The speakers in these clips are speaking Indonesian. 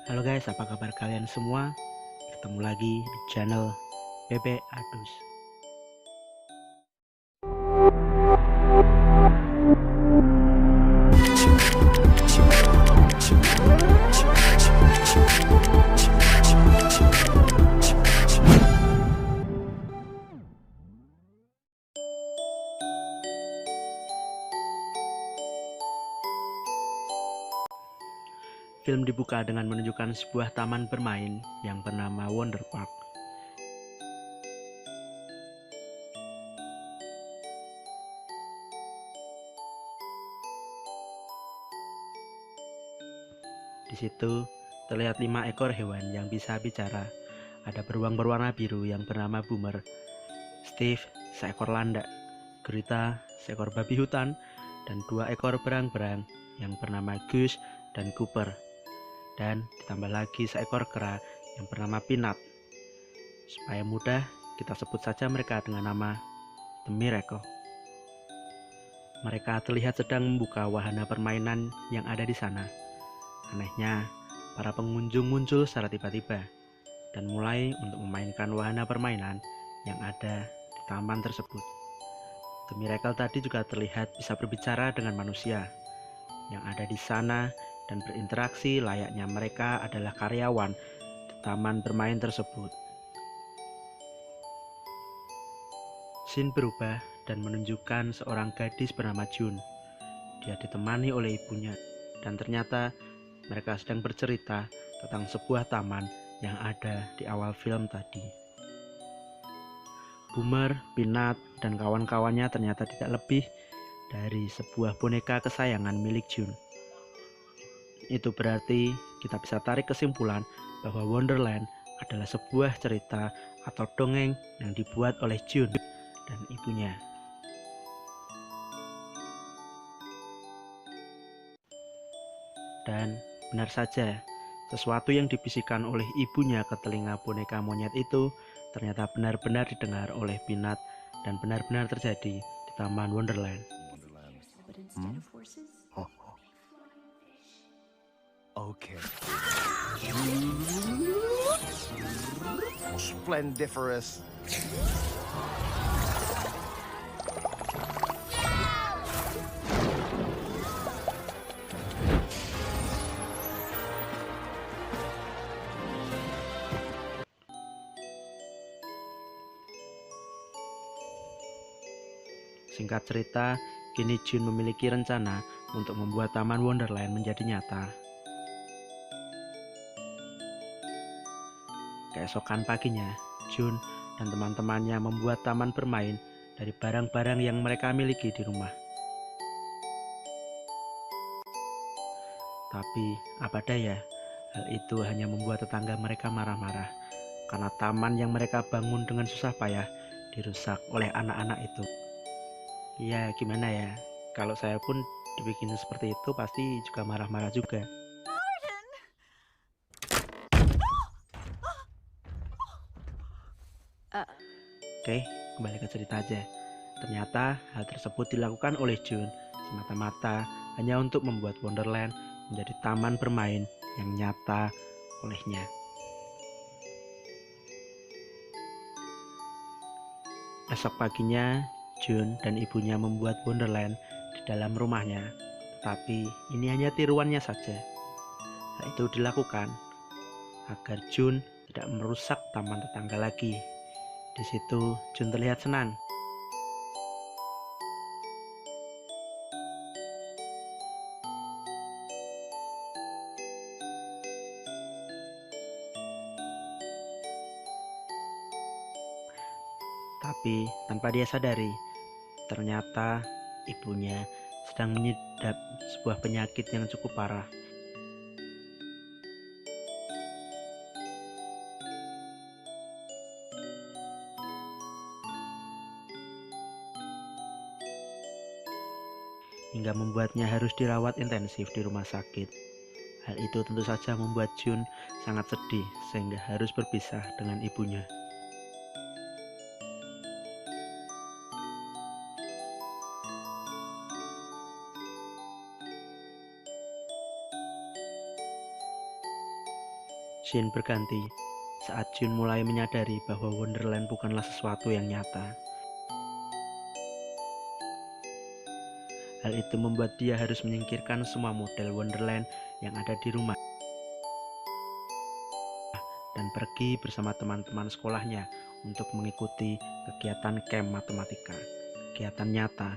Halo guys, apa kabar kalian semua? Ketemu lagi di channel Bebe Adus. Film dibuka dengan menunjukkan sebuah taman bermain yang bernama Wonder Park. Di situ terlihat 5 ekor hewan yang bisa bicara. Ada beruang berwarna biru yang bernama Boomer, Steve, seekor landak, Greta, seekor babi hutan, dan 2 ekor berang-berang yang bernama Goose dan Cooper. Dan ditambah lagi seekor kera yang bernama Peanut. Supaya mudah, kita sebut saja mereka dengan nama The Miracle. Mereka terlihat sedang membuka wahana permainan yang ada di sana. Anehnya, para pengunjung muncul secara tiba-tiba dan mulai untuk memainkan wahana permainan yang ada di taman tersebut. The Miracle tadi juga terlihat bisa berbicara dengan manusia yang ada di sana dan berinteraksi layaknya mereka adalah karyawan di taman bermain tersebut. Scene berubah dan menunjukkan seorang gadis bernama June. Dia ditemani oleh ibunya dan ternyata mereka sedang bercerita tentang sebuah taman yang ada di awal film tadi. Boomer, Peanut, dan kawan-kawannya ternyata tidak lebih dari sebuah boneka kesayangan milik June. Itu berarti kita bisa tarik kesimpulan bahwa Wonderland adalah sebuah cerita atau dongeng yang dibuat oleh June dan ibunya. Dan benar saja, sesuatu yang dibisikkan oleh ibunya ke telinga boneka monyet itu ternyata benar-benar didengar oleh Peanut dan benar-benar terjadi di Taman Wonderland. Oh. Okay. Splendiferous. Singkat cerita, kini June memiliki rencana untuk membuat Taman Wonderland menjadi nyata. Keesokan paginya, June dan teman-temannya membuat taman bermain dari barang-barang yang mereka miliki di rumah. Tapi apa daya, hal itu hanya membuat tetangga mereka marah-marah karena taman yang mereka bangun dengan susah payah dirusak oleh anak-anak itu. Ya gimana ya, kalau saya pun dibikin seperti itu pasti juga marah-marah juga. Oke, kembali ke cerita aja. Ternyata hal tersebut dilakukan oleh June semata-mata hanya untuk membuat Wonderland menjadi taman bermain yang nyata olehnya. Esok paginya, June dan ibunya membuat Wonderland di dalam rumahnya, tapi ini hanya tiruannya saja. Hal itu dilakukan agar June tidak merusak taman tetangga lagi. Di situ June terlihat senang. Tapi tanpa dia sadari, ternyata ibunya sedang mengidap sebuah penyakit yang cukup parah. Hingga membuatnya harus dirawat intensif di rumah sakit. Hal itu tentu saja membuat June sangat sedih sehingga harus berpisah dengan ibunya. Scene berganti saat Jun mulai menyadari bahwa Wonderland bukanlah sesuatu yang nyata. Hal itu membuat dia harus menyingkirkan semua model Wonderland yang ada di rumah dan pergi bersama teman-teman sekolahnya untuk mengikuti kegiatan camp matematika, kegiatan nyata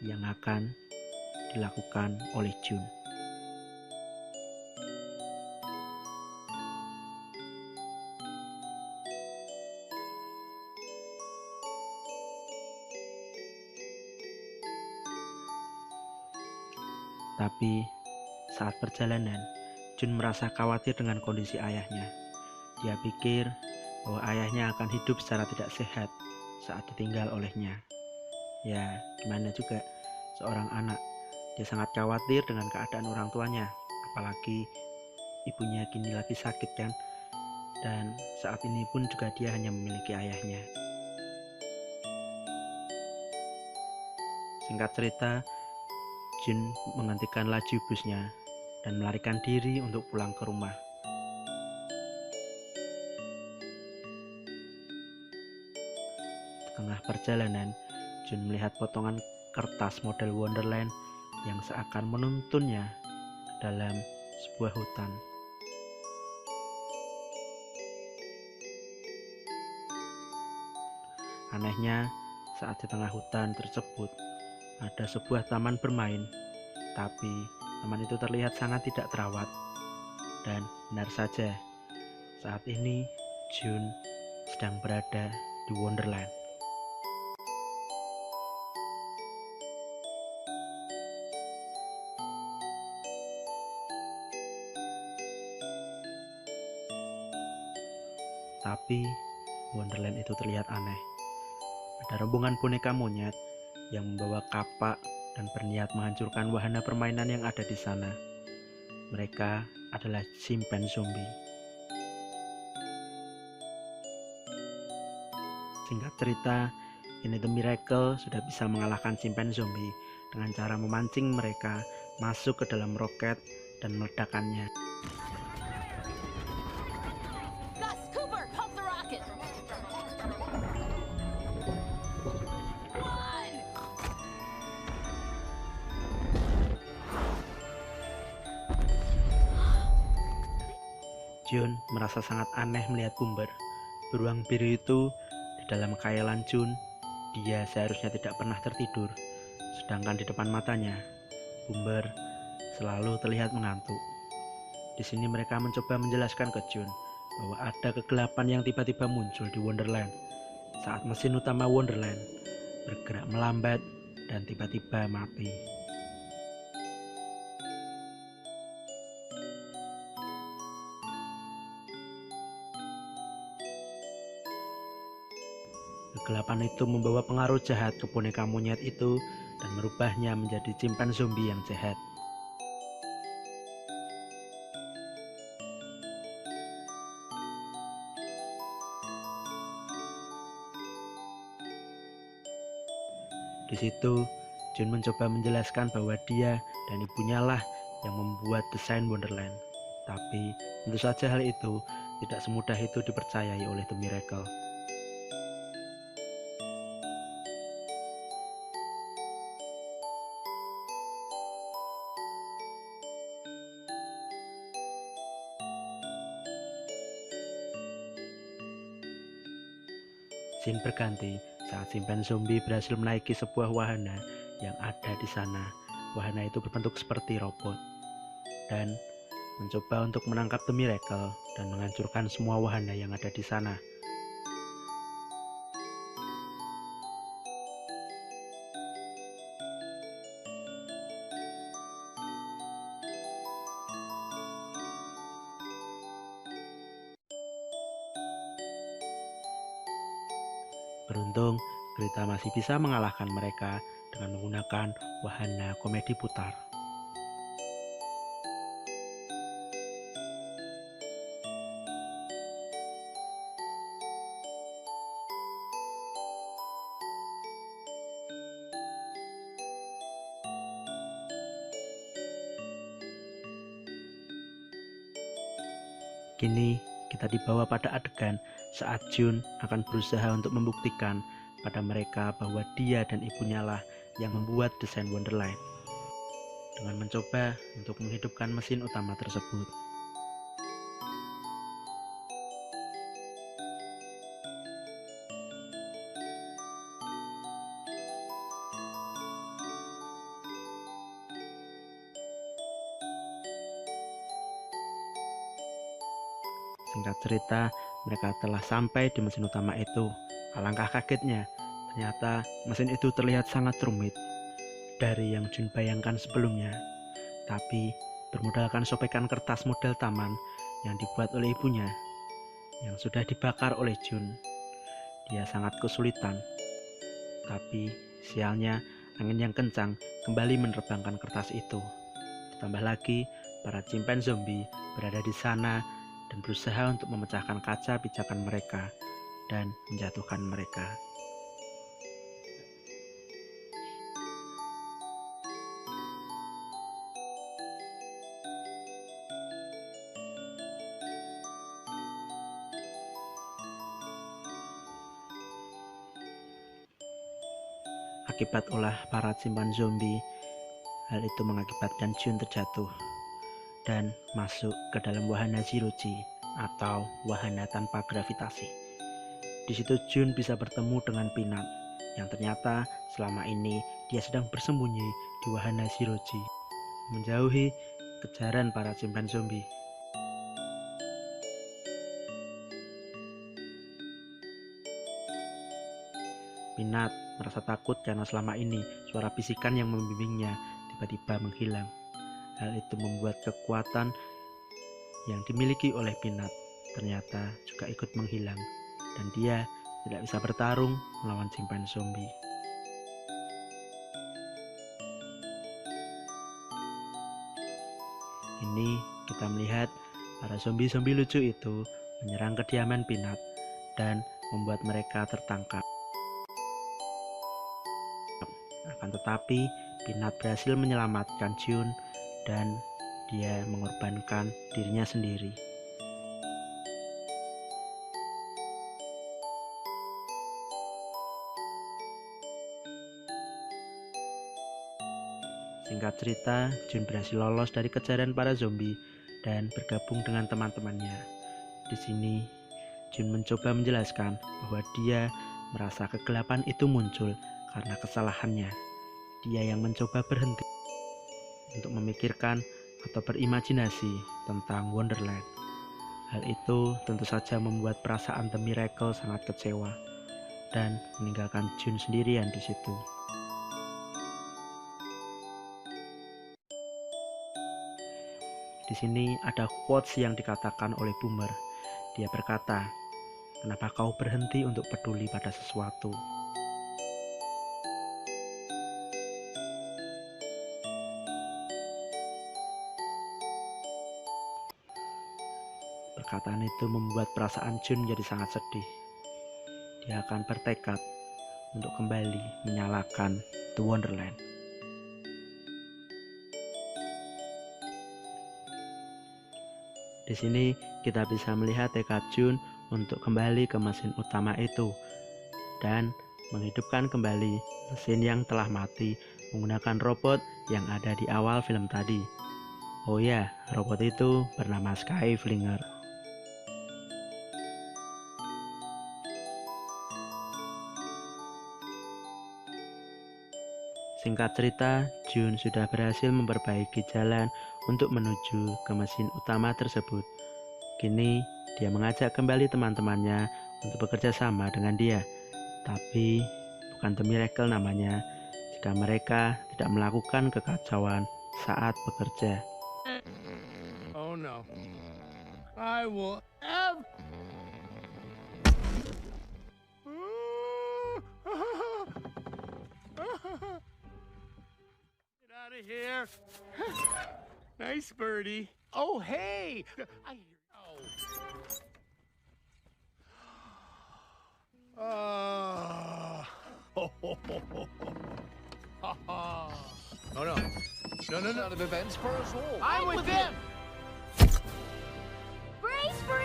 yang akan dilakukan oleh Jun. Tapi saat perjalanan, Jun merasa khawatir dengan kondisi ayahnya. Dia pikir bahwa ayahnya akan hidup secara tidak sehat saat ditinggal olehnya. Ya, gimana juga seorang anak, dia sangat khawatir dengan keadaan orang tuanya, apalagi ibunya kini lagi sakit kan. Dan saat ini pun juga dia hanya memiliki ayahnya. Singkat cerita, Jun menghentikan laju busnya dan melarikan diri untuk pulang ke rumah. Di tengah perjalanan, Jun melihat potongan kertas model Wonderland yang seakan menuntunnya ke dalam sebuah hutan. Anehnya, saat di tengah hutan tersebut ada sebuah taman bermain, tapi taman itu terlihat sangat tidak terawat. Dan benar saja, saat ini Jun sedang berada di Wonderland. Tapi Wonderland itu terlihat aneh. Ada rombongan boneka monyet yang membawa kapak dan berniat menghancurkan wahana permainan yang ada di sana. Mereka adalah chimpanzee zombie. Singkat cerita, ini The Miracle sudah bisa mengalahkan chimpanzee zombie dengan cara memancing mereka masuk ke dalam roket dan meledakkannya. Gus Cooper, pump the rocket. One. Jun merasa sangat aneh melihat Bumber. Beruang biru itu di dalam khayalan Jun, dia seharusnya tidak pernah tertidur. Sedangkan di depan matanya, Bumber selalu terlihat mengantuk. Di sini mereka mencoba menjelaskan ke Jun bahwa ada kegelapan yang tiba-tiba muncul di Wonderland saat mesin utama Wonderland bergerak melambat dan tiba-tiba mati. Kegelapan itu membawa pengaruh jahat ke boneka monyet itu dan merubahnya menjadi chimpanzee zombie yang jahat. Di situ, Jun mencoba menjelaskan bahwa dia dan ibunya lah yang membuat desain Wonderland. Tapi tentu saja hal itu tidak semudah itu dipercayai oleh The Miracle. Scene berganti saat chimpanzee zombie berhasil menaiki sebuah wahana yang ada di sana. Wahana itu berbentuk seperti robot dan mencoba untuk menangkap The Miracle dan menghancurkan semua wahana yang ada di sana. Beruntung, Greta masih bisa mengalahkan mereka dengan menggunakan wahana komedi putar. Kini kita dibawa pada adegan saat Jun akan berusaha untuk membuktikan pada mereka bahwa dia dan ibunya lah yang membuat desain Wonderland dengan mencoba untuk menghidupkan mesin utama tersebut. Singkat cerita, mereka telah sampai di mesin utama itu. Alangkah kagetnya, ternyata mesin itu terlihat sangat rumit dari yang Jun bayangkan sebelumnya. Tapi bermodalkan sobekan kertas model taman yang dibuat oleh ibunya, yang sudah dibakar oleh Jun, dia sangat kesulitan. Tapi sialnya, angin yang kencang kembali menerbangkan kertas itu. Ditambah lagi, para chimpanzee zombie berada di sana dan berusaha untuk memecahkan kaca pijakan mereka dan menjatuhkan mereka. Akibat ulah para chimpanzee zombie, hal itu mengakibatkan Jun terjatuh dan masuk ke dalam wahana Zero-G atau wahana tanpa gravitasi. Di situ Jun bisa bertemu dengan Peanut yang ternyata selama ini dia sedang bersembunyi di wahana Zero-G, menjauhi kejaran para chimpanzee zombie. Peanut merasa takut karena selama ini suara bisikan yang membimbingnya tiba-tiba menghilang. Hal itu membuat kekuatan yang dimiliki oleh Peanut ternyata juga ikut menghilang dan dia tidak bisa bertarung melawan chimpanzee zombie. Ini kita melihat para zombie-zombie lucu itu menyerang kediaman Peanut dan membuat mereka tertangkap. Akan tetapi Peanut berhasil menyelamatkan Jun dan dia mengorbankan dirinya sendiri. Singkat cerita, Jun berhasil lolos dari kejaran para zombie dan bergabung dengan teman-temannya. Di sini, Jun mencoba menjelaskan bahwa dia merasa kegelapan itu muncul karena kesalahannya. Dia yang mencoba berhenti untuk memikirkan atau berimajinasi tentang Wonderland. Hal itu tentu saja membuat perasaan The Miracle sangat kecewa dan meninggalkan Jun sendirian di situ. Di sini ada quotes yang dikatakan oleh Boomer. Dia berkata, "Kenapa kau berhenti untuk peduli pada sesuatu?" Perkataan itu membuat perasaan Jun menjadi sangat sedih. Dia akan bertekad untuk kembali menyalakan The Wonderland. Di sini kita bisa melihat tekad Jun untuk kembali ke mesin utama itu dan menghidupkan kembali mesin yang telah mati menggunakan robot yang ada di awal film tadi. Oh ya, robot itu bernama Skyflinger. Singkat cerita, Jun sudah berhasil memperbaiki jalan untuk menuju ke mesin utama tersebut. Kini, dia mengajak kembali teman-temannya untuk bekerja sama dengan dia. Tapi, bukan The Miracle namanya jika mereka tidak melakukan kekacauan saat bekerja. Oh no. I will have. Get out of here. Nice birdie. Oh, hey. I hear. Oh. Oh no. No. Out of events for us all. I'm with him. Brace for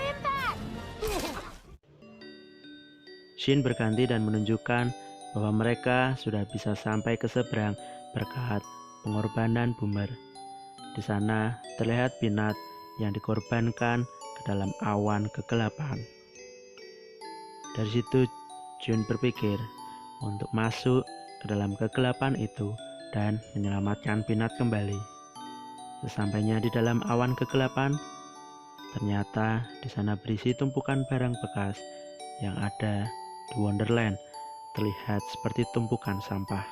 Jin berganti dan menunjukkan bahwa mereka sudah bisa sampai ke seberang berkat pengorbanan Boomer. Di sana terlihat Peanut yang dikorbankan ke dalam awan kegelapan. Dari situ Jun berpikir untuk masuk ke dalam kegelapan itu dan menyelamatkan Peanut kembali. Sesampainya di dalam awan kegelapan, ternyata di sana berisi tumpukan barang bekas yang ada di Wonderland, terlihat seperti tumpukan sampah.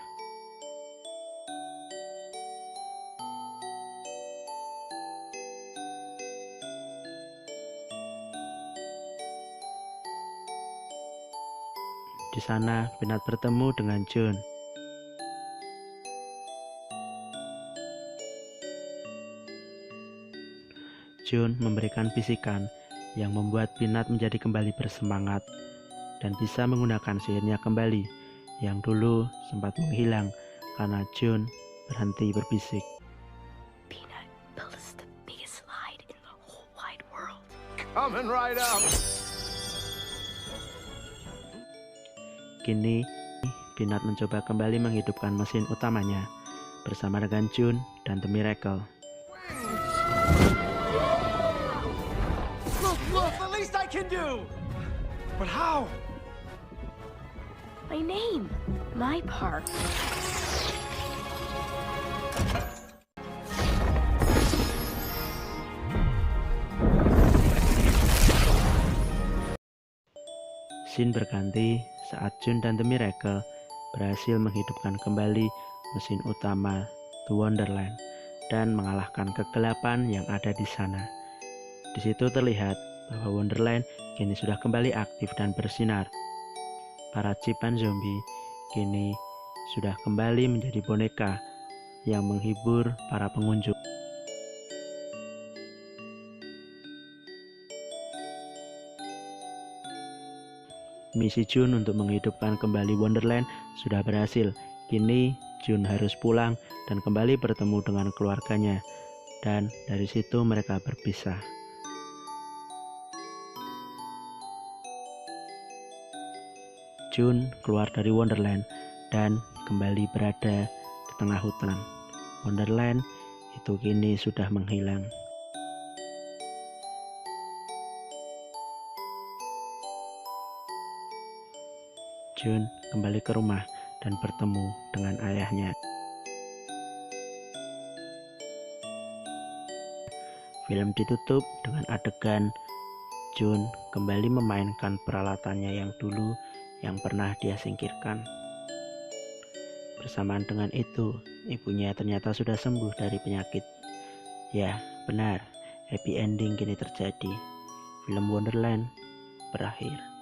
Di sana, Peanut bertemu dengan Jun. Jun memberikan bisikan yang membuat Peanut menjadi kembali bersemangat dan bisa menggunakan sihirnya kembali yang dulu sempat menghilang karena Jun berhenti berbisik. Peanut built us the biggest slide in the whole wide world. Coming right up. Kini, Peanut mencoba kembali menghidupkan mesin utamanya bersama dengan Jun dan The Miracle. Look, the least I can do. But how? My name, my part. Scene berganti saat Jun dan The Miracle berhasil menghidupkan kembali mesin utama The Wonderland dan mengalahkan kegelapan yang ada di sana. Di situ terlihat bahwa Wonderland kini sudah kembali aktif dan bersinar. Para cipan zombie kini sudah kembali menjadi boneka yang menghibur para pengunjung. Misi Jun untuk menghidupkan kembali Wonderland sudah berhasil. Kini Jun harus pulang dan kembali bertemu dengan keluarganya. Dan dari situ mereka berpisah. Jun keluar dari Wonderland dan kembali berada di tengah hutan. Wonderland itu kini sudah menghilang. Jun kembali ke rumah dan bertemu dengan ayahnya. Film ditutup dengan adegan Jun kembali memainkan peralatannya yang dulu yang pernah dia singkirkan. Bersamaan dengan itu, ibunya ternyata sudah sembuh dari penyakit. Ya, benar, happy ending kini terjadi. Film Wonderland berakhir.